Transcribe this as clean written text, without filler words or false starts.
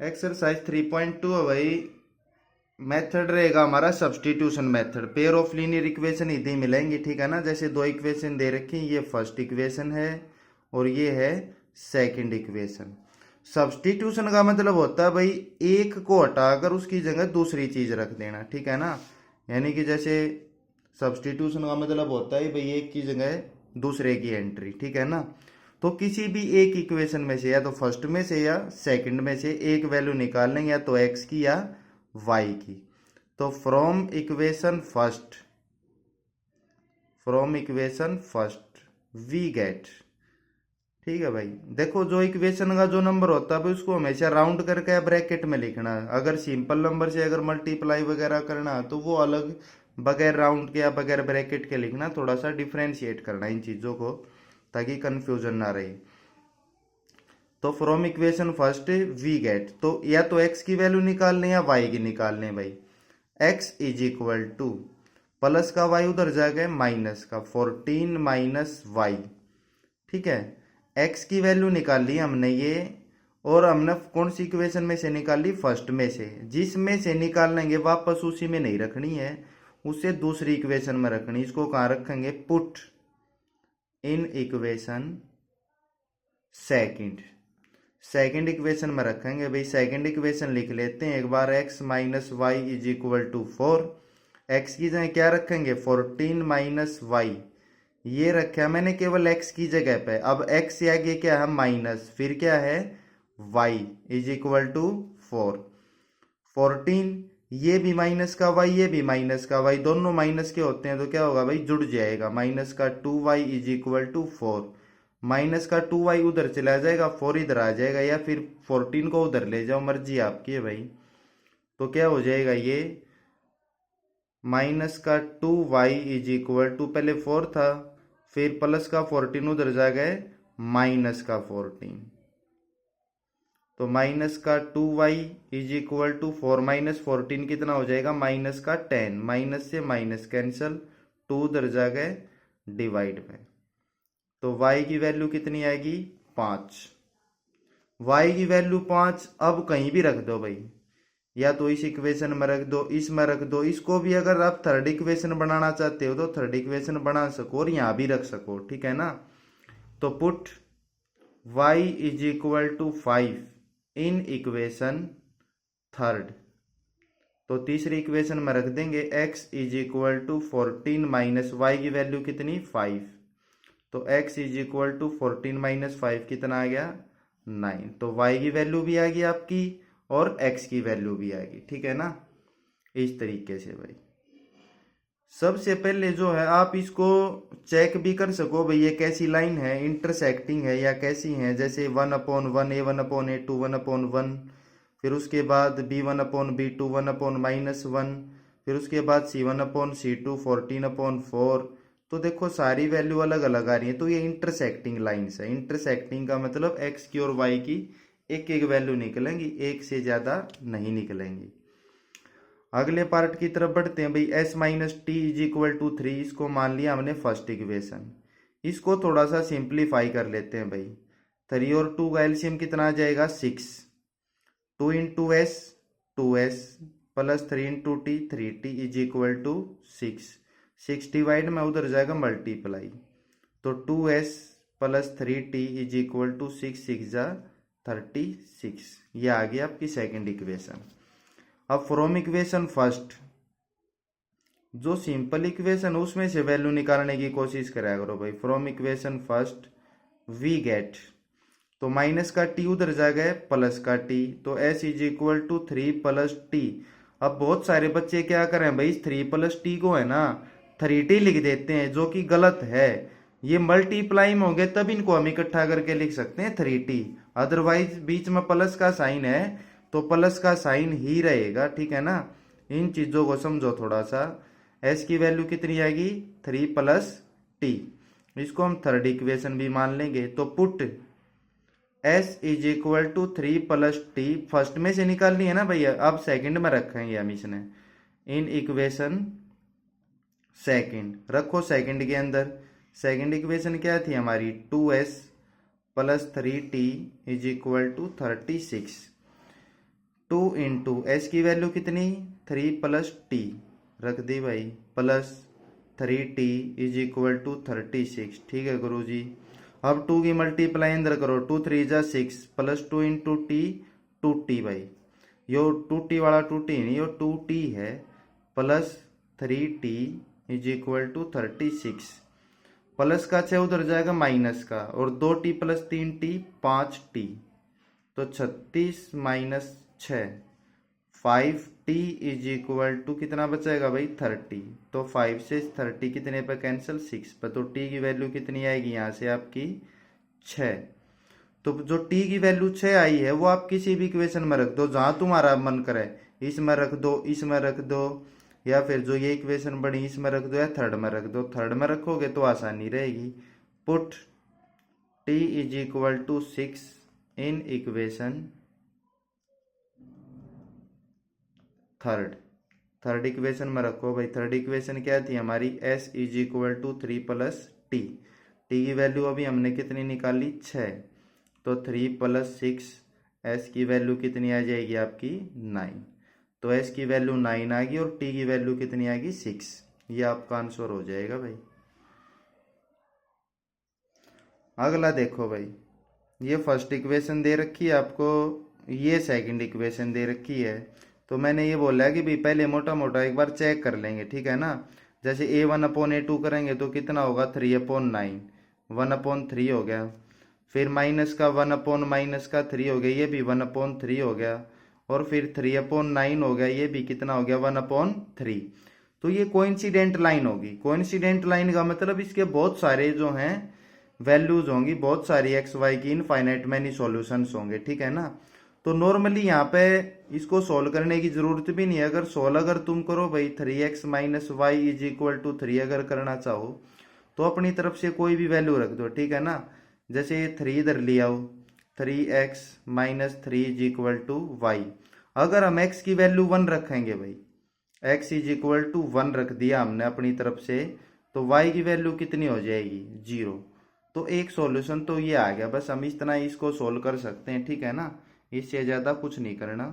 Exercise 3.2 है भाई। Method रहेगा हमारा substitution method. Pair of linear equation इतनी मिलेंगी, ठीक है ना। जैसे दो इक्वेशन दे रखी, ये फर्स्ट इक्वेशन है और ये है सेकंड इक्वेशन। सब्स्टिट्यूशन का मतलब होता है भाई एक को हटाकर उसकी जगह दूसरी चीज रख देना, ठीक है ना। यानी कि जैसे सब्स्टिट्यूशन का मतलब होता है भाई एक की जगह दूसरे की एंट्री, ठीक है ना। तो किसी भी एक इक्वेशन में से या तो फर्स्ट में से या सेकंड में से एक वैल्यू निकाल लेंगे, या तो एक्स की या वाई की। तो from equation first we get, ठीक है भाई। देखो जो इक्वेशन का जो नंबर होता है भाई उसको हमेशा राउंड करके ब्रैकेट में लिखना है। अगर सिंपल नंबर से अगर मल्टीप्लाई वगैरह करना है तो वो अलग, बगैर राउंड के या बगैर ब्रैकेट के लिखना। थोड़ा सा डिफ्रेंशिएट करना इन चीज़ों को ताकि कंफ्यूजन ना रहे। तो from equation first we get, तो या तो एक्स की वैल्यू निकाल लें या वाई की निकाल लें भाई। X is equal two plus का वाई उधर जाएगा माइनस का 14 माइनस वाई, ठीक है। एक्स की वैल्यू निकाल ली हमने ये, और हमने कौन सी इक्वेशन में से निकाल ली, फर्स्ट में से। जिसमें से निकाल लेंगे वापस उसी में नहीं रखनी है, उसे दूसरी इक्वेशन में रखनी। इसको कहाँ रखेंगे, put in equation second. Second equation में रखेंगे भाई। सेकंड इक्वेशन लिख लेते हैं एक बार। X minus Y is equal to 4। X की जगह क्या रखेंगे, 14 माइनस वाई। ये रखा मैंने केवल x की जगह पे। अब x से आगे क्या है, माइनस, फिर क्या है y इज इक्वल टू 4। 14, ये भी माइनस का y, ये भी माइनस का y, दोनों माइनस के होते हैं तो क्या होगा भाई, जुड़ जाएगा। माइनस का 2y is equal to 4। Minus का 2y उधर चला जाएगा, 4 इधर आ जाएगा, या फिर 14 को उधर ले जाओ, मर्जी आपकी है भाई। तो क्या हो जाएगा ये, माइनस का 2y इज इक्वल टू, पहले 4 था, फिर प्लस का 14 उधर जा गए, माइनस का 14। तो माइनस का 2y is equal to 4 minus 14 कितना हो जाएगा, माइनस का 10। माइनस से माइनस कैंसल, 2 उधर जा गए डिवाइड में। तो y की वैल्यू कितनी आएगी, 5। y की वैल्यू 5 अब कहीं भी रख दो भाई, या तो इस इक्वेशन में रख दो, इसमें रख दो। इसको भी अगर आप थर्ड इक्वेशन बनाना चाहते हो तो थर्ड इक्वेशन बना सको और यहां भी रख सको, ठीक है ना। तो put y is equal to 5 in equation third. तो तीसरी इक्वेशन में रख देंगे x is equal to 14 minus Y की वैल्यू कितनी, 5। तो x is equal to 14 minus 5 कितना आ गया, 9। तो y की वैल्यू भी आ गई आपकी और x की वैल्यू भी आ गई, ठीक है ना। इस तरीके से भाई सबसे पहले जो है आप इसको चेक भी कर सको भाई ये कैसी लाइन है, इंटरसेक्टिंग है या कैसी है। जैसे 1/1 a1/a2 1/1, फिर उसके बाद b1/b2 1/-1, फिर उसके बाद c1/c2 14/4। तो देखो सारी वैल्यू अलग अलग आ रही है, तो ये इंटरसेक्टिंग लाइन्स है। इंटरसेक्टिंग का मतलब x की और y की एक एक वैल्यू निकलेंगी, एक से ज्यादा नहीं निकलेंगी। अगले पार्ट की तरफ बढ़ते हैं भाई। s minus T is equal to 3, इसको मान लिया हमने फर्स्ट इक्वेशन। इसको थोड़ा सा सिंप्लीफाई कर लेते हैं भाई। 3 और 2 का एलसीएम कितना आ जाएगा, 6। 2 into S 2s plus 3 into T 3t is equal to 6। 6 divide में उधर जाएगा मल्टीप्लाई, तो 2s plus 3t is equal to 6 6 जा 36। ये आ गया आपकी सेकेंड इक्वेशन। अब फ्रॉम इक्वेशन फर्स्ट, जो सिंपल इक्वेशन उसमें से वैल्यू निकालने की कोशिश करा करो भाई। From equation first we get, तो माइनस का टी उधर जा गए प्लस का टी, तो s is equal to 3 plus T. अब बहुत सारे बच्चे क्या करें भाई, 3 प्लस टी को है ना 3t लिख देते हैं, जो कि गलत है। ये मल्टीप्लाई में होंगे तब इनको हम इकट्ठा करके लिख सकते हैं 3t, अदरवाइज बीच में प्लस का साइन है तो प्लस का साइन ही रहेगा, ठीक है ना। इन चीजों को समझो थोड़ा सा। s की वैल्यू कितनी आएगी, 3 प्लस टी। इसको हम थर्ड इक्वेशन भी मान लेंगे। तो put s is equal to 3 plus T, first में से निकालनी है ना भैया, अब सेकंड में रखेंगे हम इसने। इन इक्वेशन सेकंड रखो, सेकंड के अंदर सेकंड इक्वेशन क्या थी हमारी, 2s plus 3t is equal to 36। 2 into S की वैल्यू कितनी 3 प्लस टी रख दी भाई plus 3t is equal to 36। ठीक है गुरु जी। अब 2 की मल्टीप्लाई अंदर करो 2 3 जा 6 प्लस 2 इंटू टी 2t भाई यो 2t वाला 2t नहीं यो 2t है plus 3t is equal to 36 plus का 6 उधर जाएगा माइनस का और 2t प्लस 3t 5t तो 36 minus 6 5t is equal to कितना बचेगा भाई 30। तो 5 से 30 कितने पे कैंसिल 6 पे तो t की वैल्यू कितनी आएगी यहाँ से आपकी 6। तो जो t की वैल्यू 6 आई है वो आप किसी भी इक्वेशन में रख दो जहां तुम्हारा मन करे इसमें रख दो इसमें रख दो या फिर जो ये इक्वेशन बनी इसमें रख दो या थर्ड में रख दो। थर्ड में रखोगे तो आसानी रहेगी। Put t is equal to 6 in equation third equation में रखो भाई। थर्ड इक्वेशन क्या थी हमारी s is equal to 3 plus T की वैल्यू अभी हमने कितनी निकाली 6 तो 3 प्लस 6 s की वैल्यू कितनी आ जाएगी आपकी 9। तो s की वैल्यू 9 आ गई और t की वैल्यू कितनी आ गई 6। ये आपका आंसर हो जाएगा भाई। अगला देखो भाई ये फर्स्ट इक्वेशन दे रखी है आपको ये सेकंड इक्वेशन दे रखी है। तो मैंने ये बोला है कि भाई पहले मोटा मोटा एक बार चेक कर लेंगे ठीक है ना। जैसे a1/a2 करेंगे तो कितना होगा 3/9 1/3 हो गया। फिर माइनस का 1/-3 हो गया ये भी 1/3 हो गया और फिर 3/9 हो गया ये भी कितना हो गया 1/3। तो ये कोइंसिडेंट लाइन होगी। कोइंसिडेंट लाइन का मतलब इसके बहुत सारे जो हैं वैल्यूज होंगी बहुत सारी एक्स वाई की इनफाइनाइट मैनी सॉल्यूशंस होंगे ठीक है ना। तो नॉर्मली यहाँ पे इसको सोल्व करने की जरूरत भी नहीं है। अगर सोल्व अगर तुम करो भाई 3x minus Y is equal to 3 अगर करना चाहो तो अपनी तरफ से कोई भी वैल्यू रख दो ठीक है ना। जैसे 3 इधर ले आओ 3x minus 3 is equal to Y. अगर हम x की वैल्यू 1 रखेंगे भाई x इज इक्वल टू 1 रख दिया हमने अपनी तरफ से तो y की वैल्यू कितनी हो जाएगी 0। तो एक सॉल्यूशन तो ये आ गया। बस हम इस तरह इसको सोल्व कर सकते हैं ठीक है ना। इससे ज़्यादा कुछ नहीं करना।